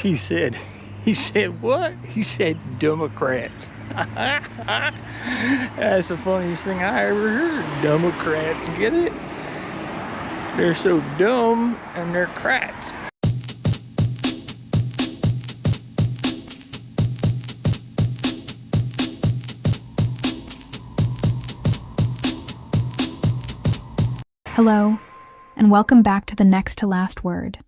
He said, what? He said Democrats. That's the funniest thing I ever heard. Democrats, get it? They're so dumb and they're crats. Hello, and welcome back to The Next to Last Word.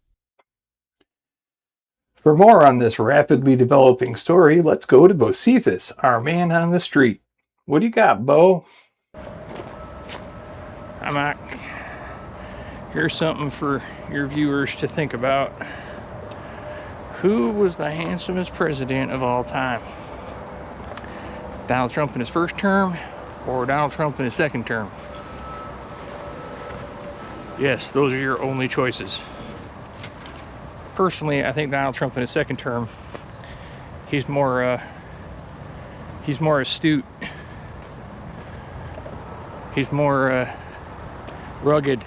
For more on this rapidly developing story, let's go to Bocephus, our man on the street. What do you got, Bo? Hi, Mike. Here's something for your viewers to think about. Who was the handsomest president of all time? Donald Trump in his first term or Donald Trump in his second term? Yes, those are your only choices. Personally, I think Donald Trump in his second term, he's more astute. He's more rugged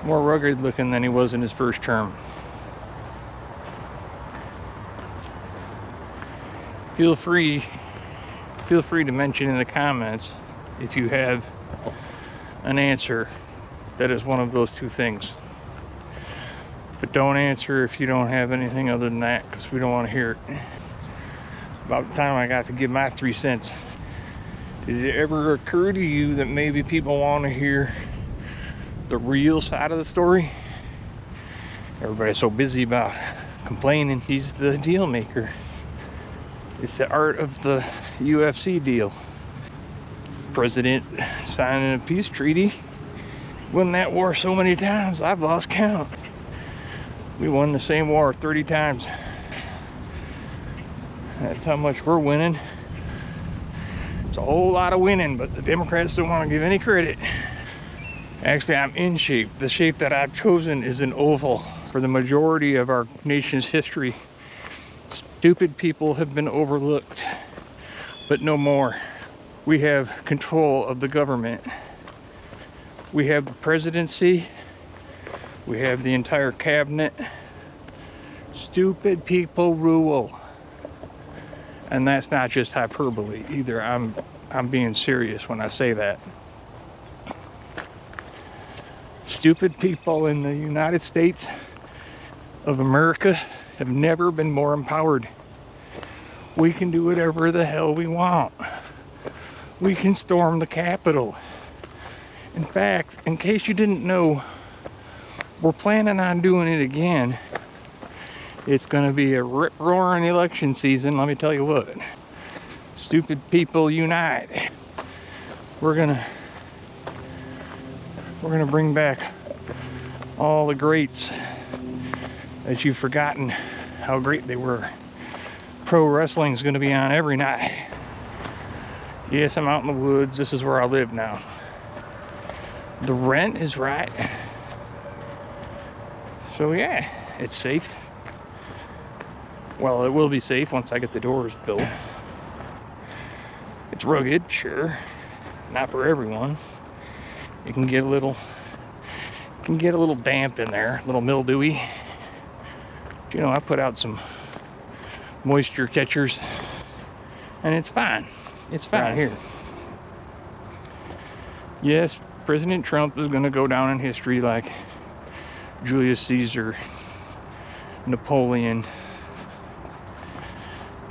looking than he was in his first term. Feel free to mention in the comments if you have an answer that is one of those two things. But don't answer if you don't have anything other than that, because we don't want to hear it. About the time I got to give my 3 cents. Did it ever occur to you that maybe people want to hear the real side of the story? Everybody's so busy about complaining. He's the deal maker. It's the art of the UFC deal. President signing a peace treaty. Won that war so many times, I've lost count. We won the same war 30 times. That's how much we're winning. It's a whole lot of winning, but the Democrats don't want to give any credit. Actually, I'm in shape. The shape that I've chosen is an oval. For the majority of our nation's history, stupid people have been overlooked, but no more. We have control of the government. We have the presidency. We have the entire cabinet. Stupid people rule. And that's not just hyperbole either. I'm being serious when I say that. Stupid people in the United States of America have never been more empowered. We can do whatever the hell we want. We can storm the Capitol. In fact, in case you didn't know, we're planning on doing it again. It's going to be a rip-roaring election season, let me tell you what. Stupid people unite. We're gonna bring back all the greats that you've forgotten how great they were. Pro wrestling's going to be on every night. Yes, I'm out in the woods. This is where I live now. The rent is right. So yeah, it's safe. Well, it will be safe once I get the doors built. It's rugged, sure. Not for everyone. It can get a little damp in there, a little mildewy. But, you know, I put out some moisture catchers and it's fine. It's fine here. Yes, President Trump is going to go down in history like Julius Caesar, Napoleon,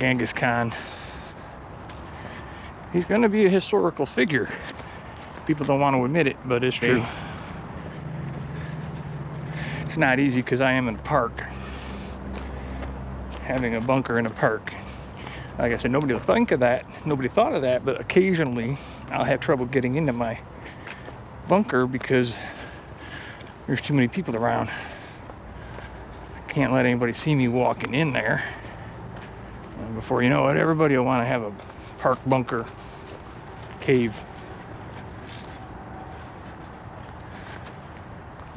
Genghis Khan. He's going to be a historical figure. People don't want to admit it, but it's true. It's not easy because I am in a park. Having a bunker in a park. Like I said, nobody will think of that. Nobody thought of that, but occasionally I'll have trouble getting into my bunker because there's too many people around. I can't let anybody see me walking in there. And before you know it, everybody will want to have a park bunker cave.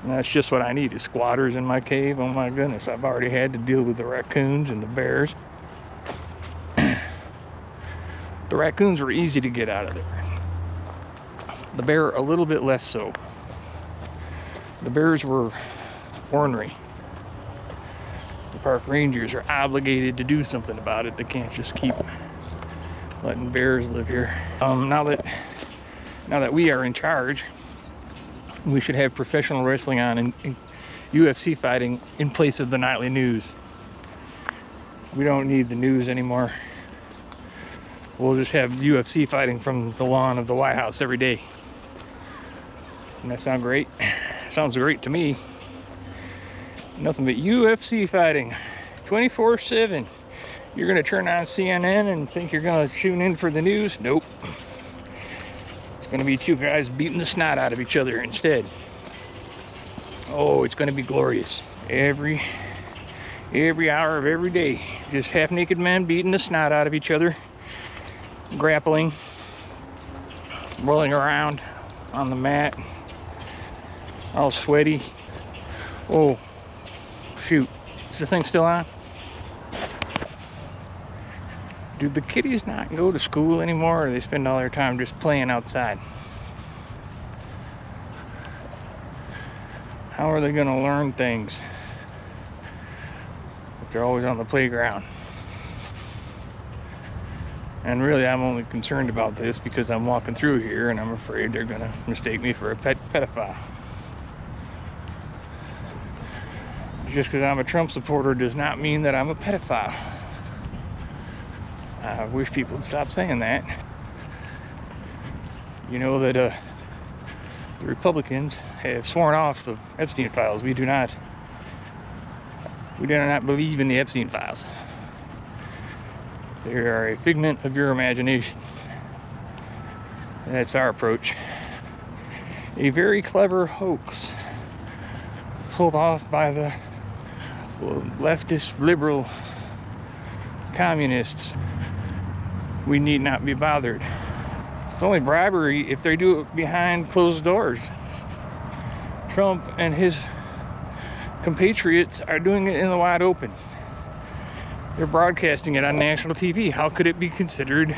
And that's just what I need, is squatters in my cave. Oh my goodness, I've already had to deal with the raccoons and the bears. The raccoons were easy to get out of there. The bear, a little bit less so. The bears were ornery. park rangers are obligated to do something about it. They can't just keep letting bears live here. Now that we are in charge, we should have professional wrestling on and UFC fighting in place of the nightly news. We don't need the news anymore. We'll just have UFC fighting from the lawn of the White House every day. Doesn't that sound great? Sounds great to me. Nothing but UFC fighting 24/7. You're gonna turn on CNN and think you're gonna tune in for the news? Nope. It's gonna be two guys beating the snot out of each other instead. Oh, it's gonna be glorious. Every hour of every day, just half-naked men beating the snot out of each other, grappling, rolling around on the mat, all sweaty. Oh, shoot. Is the thing still on? Do the kiddies not go to school anymore, or they spend all their time just playing outside? How are they going to learn things if they're always on the playground? And really, I'm only concerned about this because I'm walking through here and I'm afraid they're going to mistake me for a pedophile. Just because I'm a Trump supporter does not mean that I'm a pedophile. I wish people would stop saying that. You know that the Republicans have sworn off the Epstein files. We do not believe in the Epstein files. They are a figment of your imagination. That's our approach. A very clever hoax pulled off by the leftist liberal communists. We need not be bothered. It's only bribery if they do it behind closed doors. Trump and his compatriots are doing it in the wide open. They're broadcasting it on national TV. How could it be considered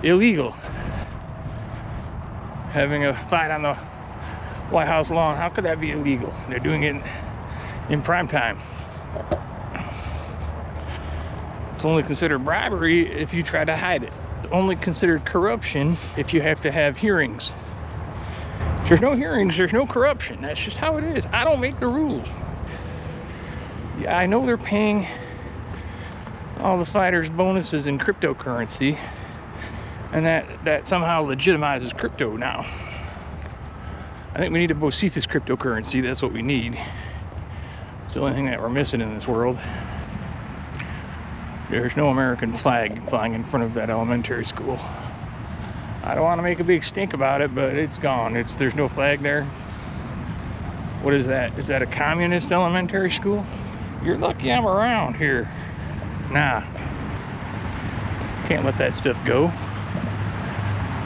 illegal? Having a fight on the White House lawn, how could that be illegal? They're doing it in prime time. It's only considered bribery if you try to hide it. It's only considered corruption if you have to have hearings. If there's no hearings, there's no corruption. That's just how it is. I don't make the rules. Yeah, I know they're paying all the fighters bonuses in cryptocurrency, and that somehow legitimizes crypto now. I think we need a Bocephus cryptocurrency. That's what we need. It's the only thing that we're missing in this world. There's no American flag flying in front of that elementary school. I don't want to make a big stink about it, but it's gone. There's no flag there. What is that? Is that a communist elementary school? You're lucky I'm around here. Nah. Can't let that stuff go.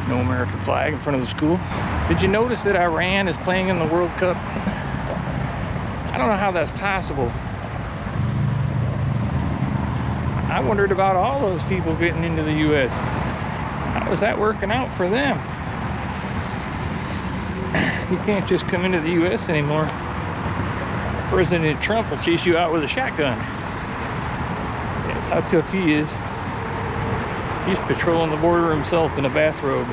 No American flag in front of the school. Did you notice that Iran is playing in the World Cup? I don't know how that's possible. I wondered about all those people getting into the U.S. How is that working out for them? You can't just come into the U.S. anymore. President Trump will chase you out with a shotgun. That's how tough he is. He's patrolling the border himself in a bathrobe,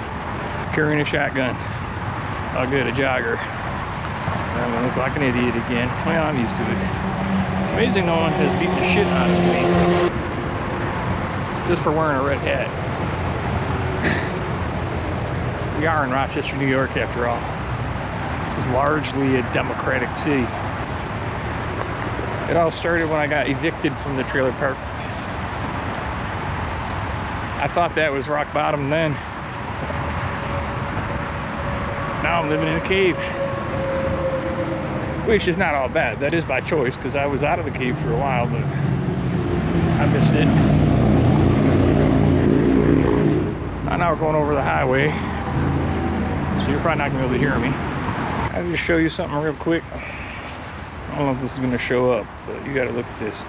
carrying a shotgun. I'll get a jogger. I'm gonna look like an idiot again. Well, I'm used to it. It's amazing no one has beat the shit out of me just for wearing a red hat. We are in Rochester, New York, after all. This is largely a Democratic city. It all started when I got evicted from the trailer park. I thought that was rock bottom then. Now I'm living in a cave. Which is not all bad. That is by choice, because I was out of the cave for a while, but I missed it. Now we're going over the highway, so you're probably not going to be able to hear me. I'll just show you something real quick. I don't know if this is going to show up, but you got to look at this.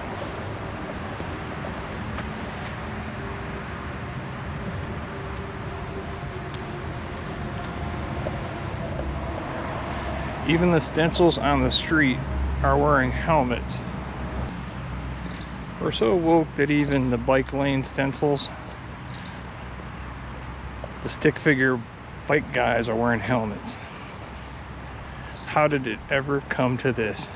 Even the stencils on the street are wearing helmets. We're so woke that even the bike lane stencils, the stick figure bike guys are wearing helmets. How did it ever come to this?